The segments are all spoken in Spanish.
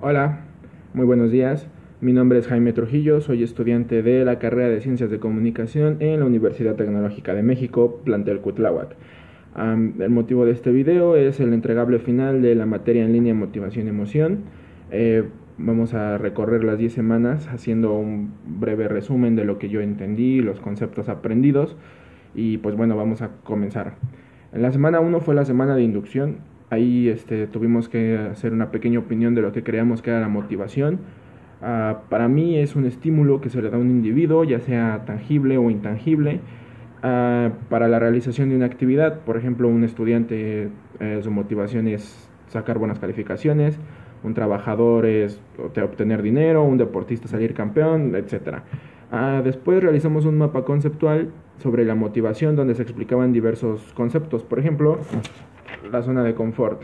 Hola, muy buenos días. Mi nombre es Jaime Trujillo, soy estudiante de la carrera de Ciencias de Comunicación en la Universidad Tecnológica de México, plantel Cuitláhuac. El motivo de este video es el entregable final de la materia en línea Motivación y Emoción. Vamos a recorrer las 10 semanas haciendo un breve resumen de lo que yo entendí, los conceptos aprendidos y pues bueno, vamos a comenzar. En la semana 1 fue la semana de inducción. Ahí tuvimos que hacer una pequeña opinión de lo que creíamos que era la motivación. Para mí es un estímulo que se le da a un individuo, ya sea tangible o intangible, para la realización de una actividad. Por ejemplo, un estudiante, su motivación es sacar buenas calificaciones, un trabajador es obtener dinero, un deportista salir campeón, etc. Después realizamos un mapa conceptual sobre la motivación donde se explicaban diversos conceptos. Por ejemplo, la zona de confort,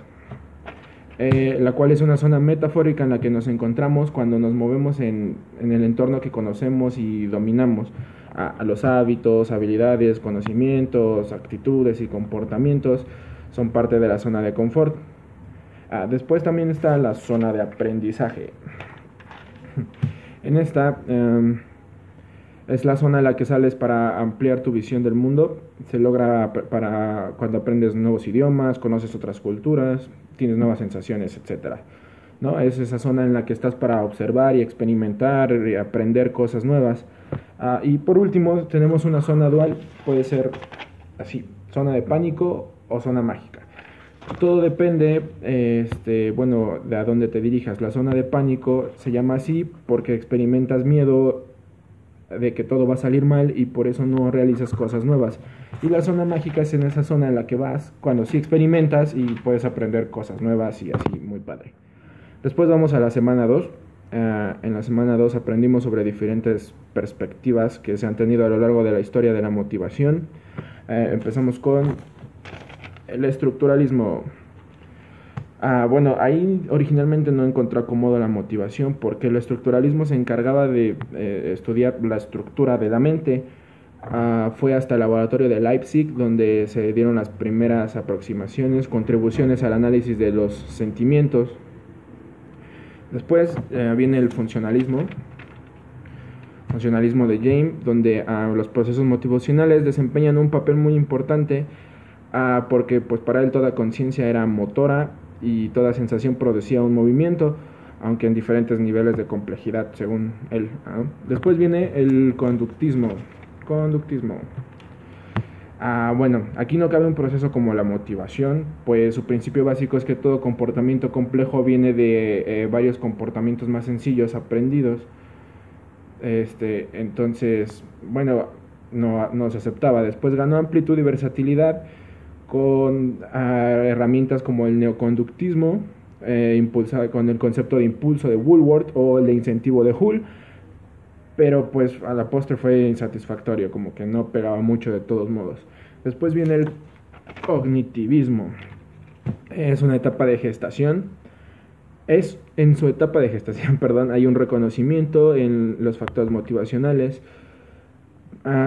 la cual es una zona metafórica en la que nos encontramos cuando nos movemos en el entorno que conocemos y dominamos. A los hábitos, habilidades, conocimientos, actitudes y comportamientos son parte de la zona de confort. Después también está la zona de aprendizaje. En esta es la zona en la que sales para ampliar tu visión del mundo. Se logra para cuando aprendes nuevos idiomas, conoces otras culturas, tienes nuevas sensaciones, etc. ¿No? Es esa zona en la que estás para observar y experimentar y aprender cosas nuevas. Y por último tenemos una zona dual, puede ser así, zona de pánico o zona mágica. Todo depende, de a dónde te dirijas. La zona de pánico se llama así porque experimentas miedo de que todo va a salir mal y por eso no realizas cosas nuevas. Y la zona mágica es en esa zona en la que vas cuando sí experimentas y puedes aprender cosas nuevas y así, muy padre. Después vamos a la semana 2. En la semana 2 aprendimos sobre diferentes perspectivas que se han tenido a lo largo de la historia de la motivación. Empezamos con el estructuralismo. Ahí originalmente no encontré acomodo la motivación porque el estructuralismo se encargaba de estudiar la estructura de la mente. Fue hasta el laboratorio de Leipzig donde se dieron las primeras aproximaciones, contribuciones al análisis de los sentimientos. Después viene el funcionalismo de James, donde los procesos motivacionales desempeñan un papel muy importante porque pues para él toda conciencia era motora y toda sensación producía un movimiento, aunque en diferentes niveles de complejidad según él. Después viene el conductismo. Aquí no cabe un proceso como la motivación, pues su principio básico es que todo comportamiento complejo viene de varios comportamientos más sencillos aprendidos. Entonces, no se aceptaba. Después ganó amplitud y versatilidad con herramientas como el neoconductismo, impulsado con el concepto de impulso de Woolworth o el de incentivo de Hull, pero pues a la postre fue insatisfactorio, como que no pegaba mucho de todos modos. Después viene el cognitivismo. Es una etapa de gestación. En su etapa de gestación, hay un reconocimiento en los factores motivacionales.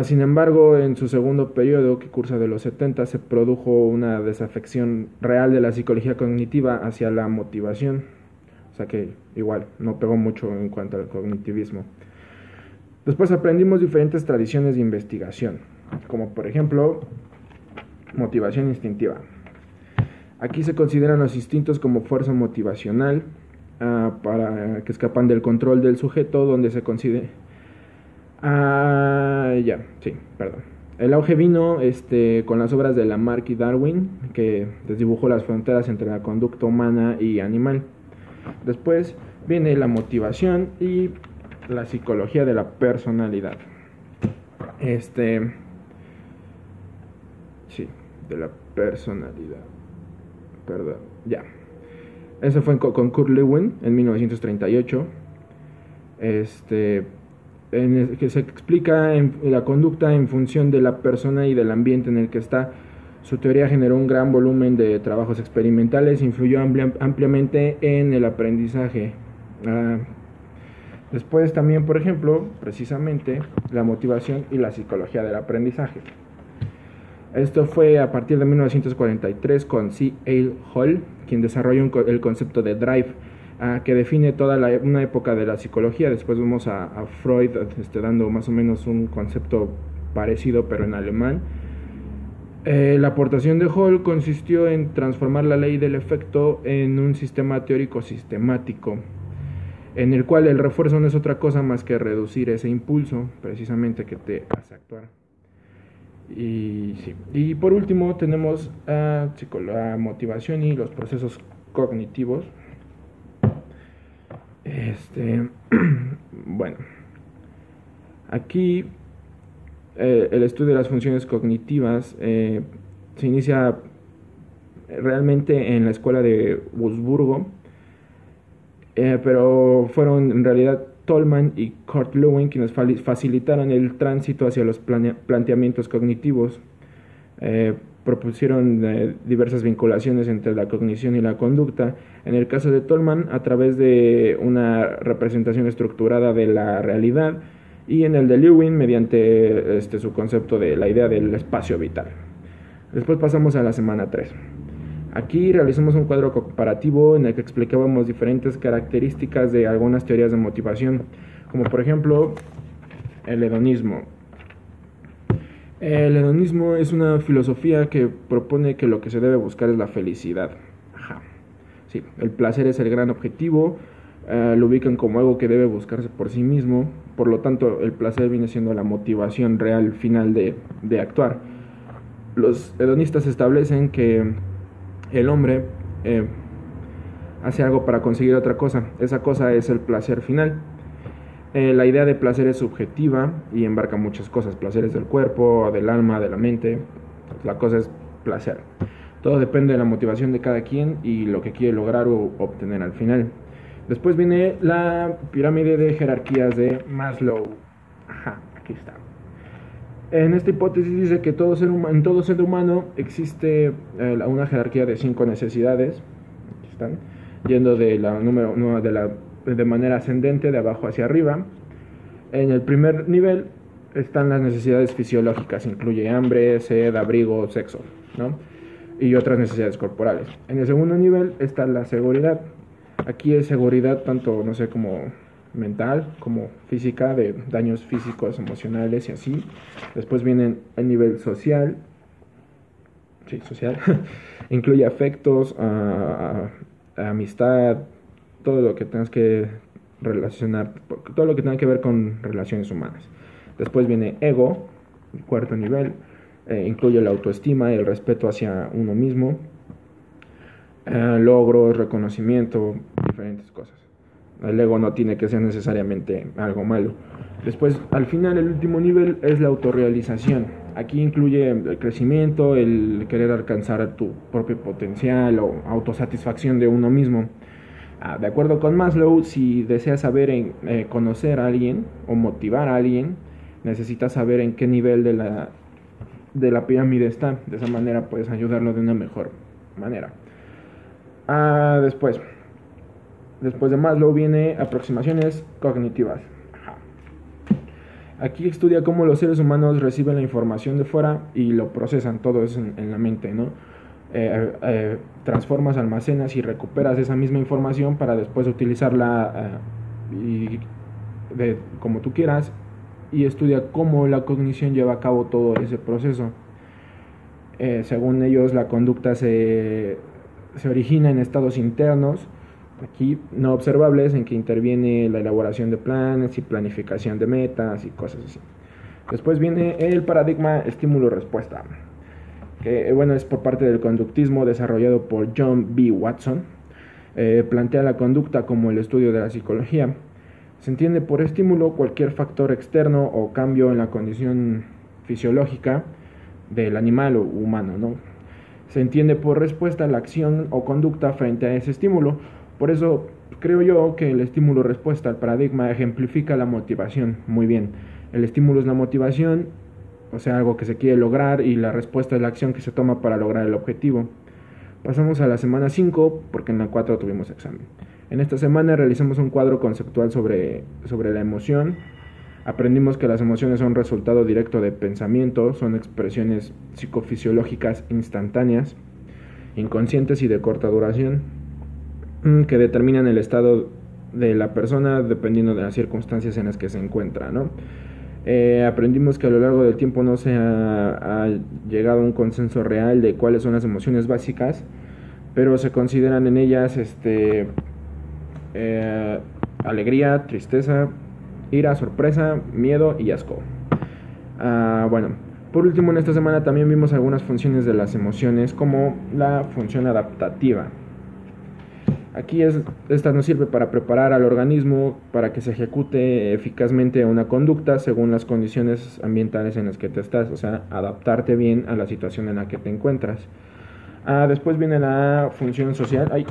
Sin embargo, en su segundo periodo, que cursa de los 70, se produjo una desafección real de la psicología cognitiva hacia la motivación. O sea que igual, no pegó mucho en cuanto al cognitivismo. Después aprendimos diferentes tradiciones de investigación, como por ejemplo, motivación instintiva. Aquí se consideran los instintos como fuerza motivacional para que escapan del control del sujeto, donde se considera... El auge vino con las obras de Lamarck y Darwin, que desdibujó las fronteras entre la conducta humana y animal. Después viene la motivación y la psicología de la personalidad. De la personalidad. Eso fue con Kurt Lewin en 1938. Que se explica la conducta en función de la persona y del ambiente en el que está. Su teoría generó un gran volumen de trabajos experimentales e influyó ampliamente en el aprendizaje. Después también, por ejemplo, precisamente, la motivación y la psicología del aprendizaje. Esto fue a partir de 1943 con C. Hale Hall, quien desarrolló el concepto de drive. que define toda una época de la psicología. Después vemos a Freud dando más o menos un concepto parecido pero en alemán. La aportación de Hall consistió en transformar la ley del efecto en un sistema teórico sistemático, en el cual el refuerzo no es otra cosa más que reducir ese impulso precisamente que te hace actuar. Y por último tenemos la motivación y los procesos cognitivos. Bueno, aquí el estudio de las funciones cognitivas se inicia realmente en la escuela de Wurzburgo, pero fueron en realidad Tolman y Kurt Lewin quienes facilitaron el tránsito hacia los planteamientos cognitivos. Propusieron diversas vinculaciones entre la cognición y la conducta. En el caso de Tolman, a través de una representación estructurada de la realidad, y en el de Lewin mediante su concepto de la idea del espacio vital. Después pasamos a la semana 3. Aquí realizamos un cuadro comparativo en el que explicábamos diferentes características de algunas teorías de motivación, como por ejemplo el hedonismo. El hedonismo es una filosofía que propone que lo que se debe buscar es la felicidad. Sí, el placer es el gran objetivo. Lo ubican como algo que debe buscarse por sí mismo, por lo tanto el placer viene siendo la motivación real final de actuar. Los hedonistas establecen que el hombre hace algo para conseguir otra cosa, esa cosa es el placer final. La idea de placer es subjetiva y embarca muchas cosas, placeres del cuerpo, del alma, de la mente, la cosa es placer. Todo depende de la motivación de cada quien y lo que quiere lograr o obtener al final. Después viene la pirámide de jerarquías de Maslow. Aquí está. En esta hipótesis dice que en todo ser humano existe una jerarquía de 5 necesidades. Aquí están. Yendo de manera ascendente, de abajo hacia arriba. En el primer nivel están las necesidades fisiológicas. Incluye hambre, sed, abrigo, sexo, ¿no? Y otras necesidades corporales. En el segundo nivel está la seguridad. Aquí es seguridad tanto, como mental como física, de daños físicos, emocionales y así. Después viene el nivel social. Sí, social. Incluye afectos, amistad, todo lo que tengas que relacionar, todo lo que tenga que ver con relaciones humanas. Después viene ego, el cuarto nivel. Incluye la autoestima y el respeto hacia uno mismo. Logros, reconocimiento, diferentes cosas. El ego no tiene que ser necesariamente algo malo. Después, al final, el último nivel es la autorrealización. Aquí incluye el crecimiento, el querer alcanzar tu propio potencial o autosatisfacción de uno mismo. De acuerdo con Maslow, si deseas saber conocer a alguien o motivar a alguien, necesitas saber en qué nivel de la pirámide está. De esa manera puedes ayudarlo de una mejor manera. Después de Maslow viene aproximaciones cognitivas. Aquí estudia cómo los seres humanos reciben la información de fuera y lo procesan, todo eso en la mente, ¿no? Transformas, almacenas y recuperas esa misma información para después utilizarla como tú quieras, y estudia cómo la cognición lleva a cabo todo ese proceso. Según ellos, la conducta se origina en estados internos, aquí no observables, en que interviene la elaboración de planes y planificación de metas y cosas así. Después viene el paradigma estímulo-respuesta, que es por parte del conductismo desarrollado por John B. Watson. Plantea la conducta como el estudio de la psicología. Se entiende por estímulo cualquier factor externo o cambio en la condición fisiológica del animal o humano, ¿no? Se entiende por respuesta la acción o conducta frente a ese estímulo. Por eso creo yo que el estímulo-respuesta, el paradigma, ejemplifica la motivación muy bien. El estímulo es la motivación, o sea, algo que se quiere lograr, y la respuesta es la acción que se toma para lograr el objetivo. Pasamos a la semana 5, porque en la 4 tuvimos examen. En esta semana realizamos un cuadro conceptual sobre la emoción. Aprendimos que las emociones son resultado directo de pensamiento, son expresiones psicofisiológicas instantáneas, inconscientes y de corta duración. que determinan el estado de la persona dependiendo de las circunstancias en las que se encuentra, ¿no? Aprendimos que a lo largo del tiempo no se ha llegado a un consenso real de cuáles son las emociones básicas, pero se consideran en ellas alegría, tristeza, ira, sorpresa, miedo y asco. Bueno, por último, en esta semana también vimos algunas funciones de las emociones, como la función adaptativa. Aquí esta nos sirve para preparar al organismo para que se ejecute eficazmente una conducta según las condiciones ambientales en las que te estás, o sea, adaptarte bien a la situación en la que te encuentras. Después viene la función social,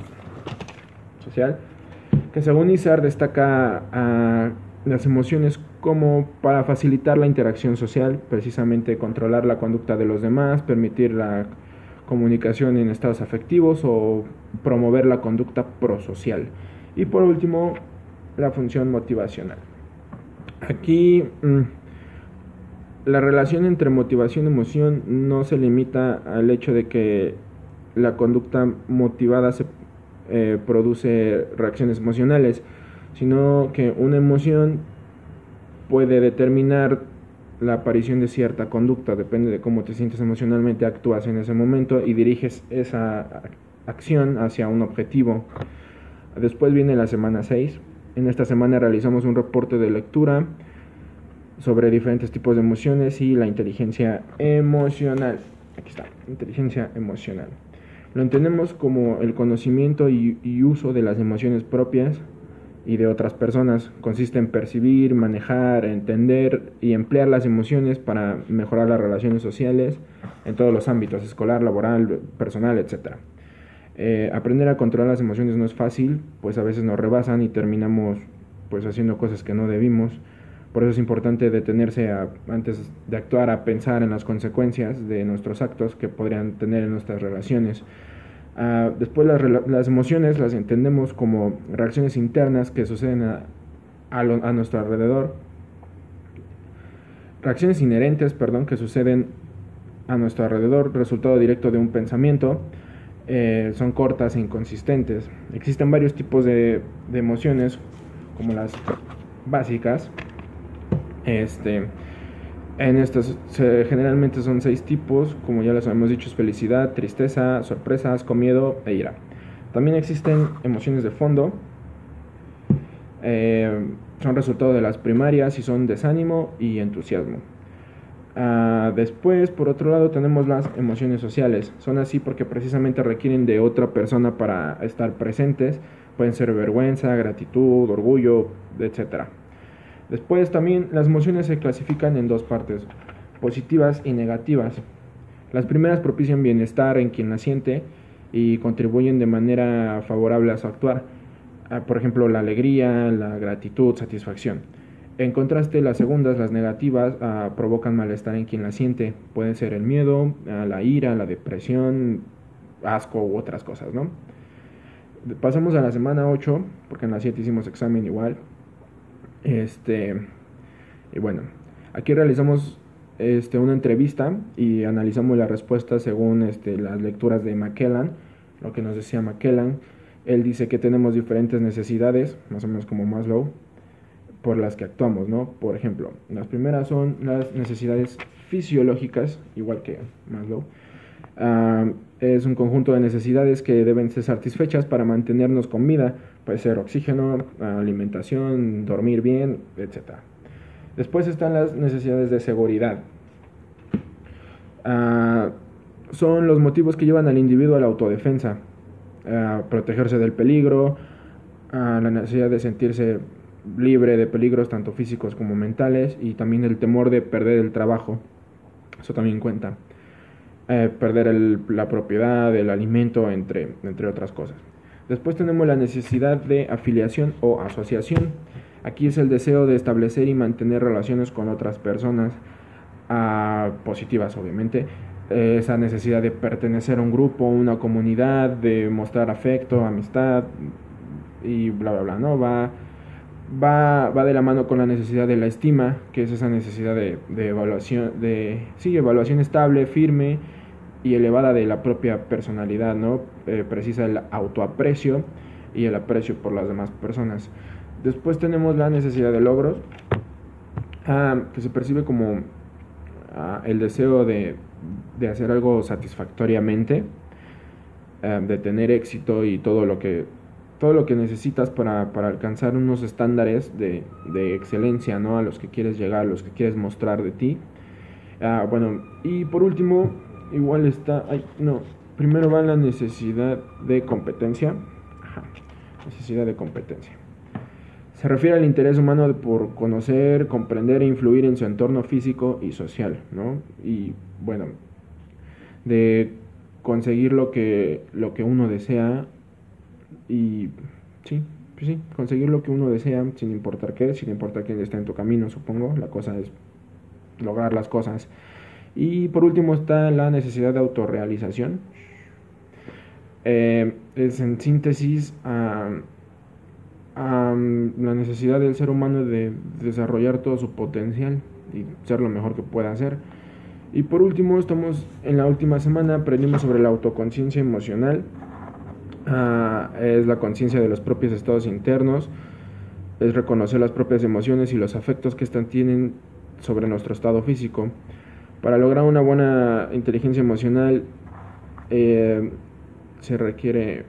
que según Izar destaca las emociones como para facilitar la interacción social, precisamente controlar la conducta de los demás, permitir la comunicación en estados afectivos o promover la conducta prosocial. Y por último, la función motivacional. Aquí la relación entre motivación y emoción no se limita al hecho de que la conducta motivada produce reacciones emocionales, sino que una emoción puede determinar la aparición de cierta conducta. Depende de cómo te sientes emocionalmente, actúas en ese momento y diriges esa acción hacia un objetivo. Después viene la semana 6. En esta semana realizamos un reporte de lectura sobre diferentes tipos de emociones y la inteligencia emocional. Aquí está, inteligencia emocional. Lo entendemos como el conocimiento y uso de las emociones propias y de otras personas. Consiste en percibir, manejar, entender y emplear las emociones para mejorar las relaciones sociales en todos los ámbitos, escolar, laboral, personal, etc. Aprender a controlar las emociones no es fácil, pues a veces nos rebasan y terminamos pues haciendo cosas que no debimos. Por eso es importante detenerse antes de actuar, a pensar en las consecuencias de nuestros actos que podrían tener en nuestras relaciones. Después las emociones las entendemos como reacciones internas que suceden a nuestro alrededor. Reacciones inherentes, que suceden a nuestro alrededor, resultado directo de un pensamiento. Son cortas e inconsistentes. Existen varios tipos de emociones, como las básicas. En estas generalmente son 6 tipos, como ya les habíamos dicho: es felicidad, tristeza, sorpresa, asco, miedo e ira. También existen emociones de fondo, son resultado de las primarias y son desánimo y entusiasmo. Después, por otro lado, tenemos las emociones sociales. Son así porque precisamente requieren de otra persona para estar presentes. Pueden ser vergüenza, gratitud, orgullo, etc. Después también las emociones se clasifican en 2 partes, positivas y negativas. Las primeras propician bienestar en quien las siente y contribuyen de manera favorable a su actuar. Por ejemplo, la alegría, la gratitud, satisfacción. En contraste, las segundas, las negativas, provocan malestar en quien las siente. Pueden ser el miedo, la ira, la depresión, asco u otras cosas, ¿no? Pasamos a la semana 8, porque en la 7 hicimos examen igual. Y bueno, aquí realizamos una entrevista y analizamos las respuestas según las lecturas de McKellan. Lo que nos decía McKellan, él dice que tenemos diferentes necesidades, más o menos como Maslow, por las que actuamos, ¿no? Por ejemplo, las primeras son las necesidades fisiológicas, igual que Maslow. Es un conjunto de necesidades que deben ser satisfechas para mantenernos con vida. Puede ser oxígeno, alimentación, dormir bien, etc. Después están las necesidades de seguridad. Son los motivos que llevan al individuo a la autodefensa, protegerse del peligro, la necesidad de sentirse libre de peligros tanto físicos como mentales, y también el temor de perder el trabajo. Eso también cuenta. Perder la propiedad, el alimento, entre otras cosas. Después tenemos la necesidad de afiliación o asociación. Aquí es el deseo de establecer y mantener relaciones con otras personas, positivas obviamente. Esa necesidad de pertenecer a un grupo, una comunidad, de mostrar afecto, amistad y bla bla bla, ¿no? Va de la mano con la necesidad de la estima, que es esa necesidad de evaluación, evaluación estable, firme y elevada de la propia personalidad, ¿no? Precisa el autoaprecio, y el aprecio por las demás personas. Después tenemos la necesidad de logros, que se percibe como el deseo de hacer algo satisfactoriamente, de tener éxito y todo lo que necesitas para alcanzar unos estándares de excelencia, ¿no? A los que quieres llegar, a los que quieres mostrar de ti. Bueno, y por último, igual está, primero va la necesidad de competencia. Necesidad de competencia. Se refiere al interés humano por conocer, comprender e influir en su entorno físico y social, ¿no? Y bueno, de conseguir lo que uno desea y sí, conseguir lo que uno desea sin importar qué, sin importar quién está en tu camino, supongo. La cosa es lograr las cosas. Y por último está la necesidad de autorrealización. Es en síntesis la necesidad del ser humano de desarrollar todo su potencial y ser lo mejor que pueda hacer. Y por último, estamos en la última semana, aprendimos sobre la autoconciencia emocional. Es la conciencia de los propios estados internos, es reconocer las propias emociones y los afectos que éstas tienen sobre nuestro estado físico. Para lograr una buena inteligencia emocional se requiere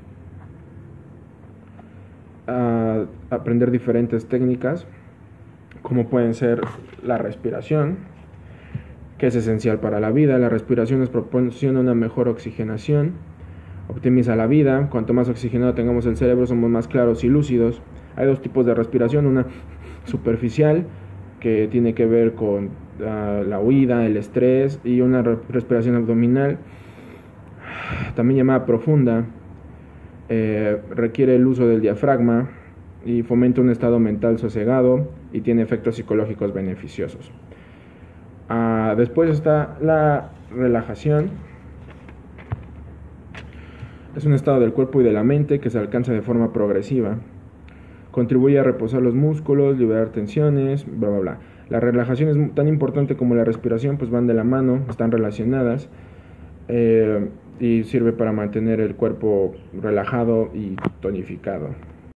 aprender diferentes técnicas, como pueden ser la respiración, que es esencial para la vida. La respiración nos proporciona una mejor oxigenación, optimiza la vida. Cuanto más oxigenado tengamos el cerebro, somos más claros y lúcidos. Hay dos tipos de respiración: una superficial, que tiene que ver con la huida, el estrés, y una respiración abdominal, también llamada profunda. Requiere el uso del diafragma y fomenta un estado mental sosegado y tiene efectos psicológicos beneficiosos. Después está la relajación. Es un estado del cuerpo y de la mente que se alcanza de forma progresiva. Contribuye a reposar los músculos, liberar tensiones, bla, bla, bla. La relajación es tan importante como la respiración, pues van de la mano, están relacionadas. Y sirve para mantener el cuerpo relajado y tonificado.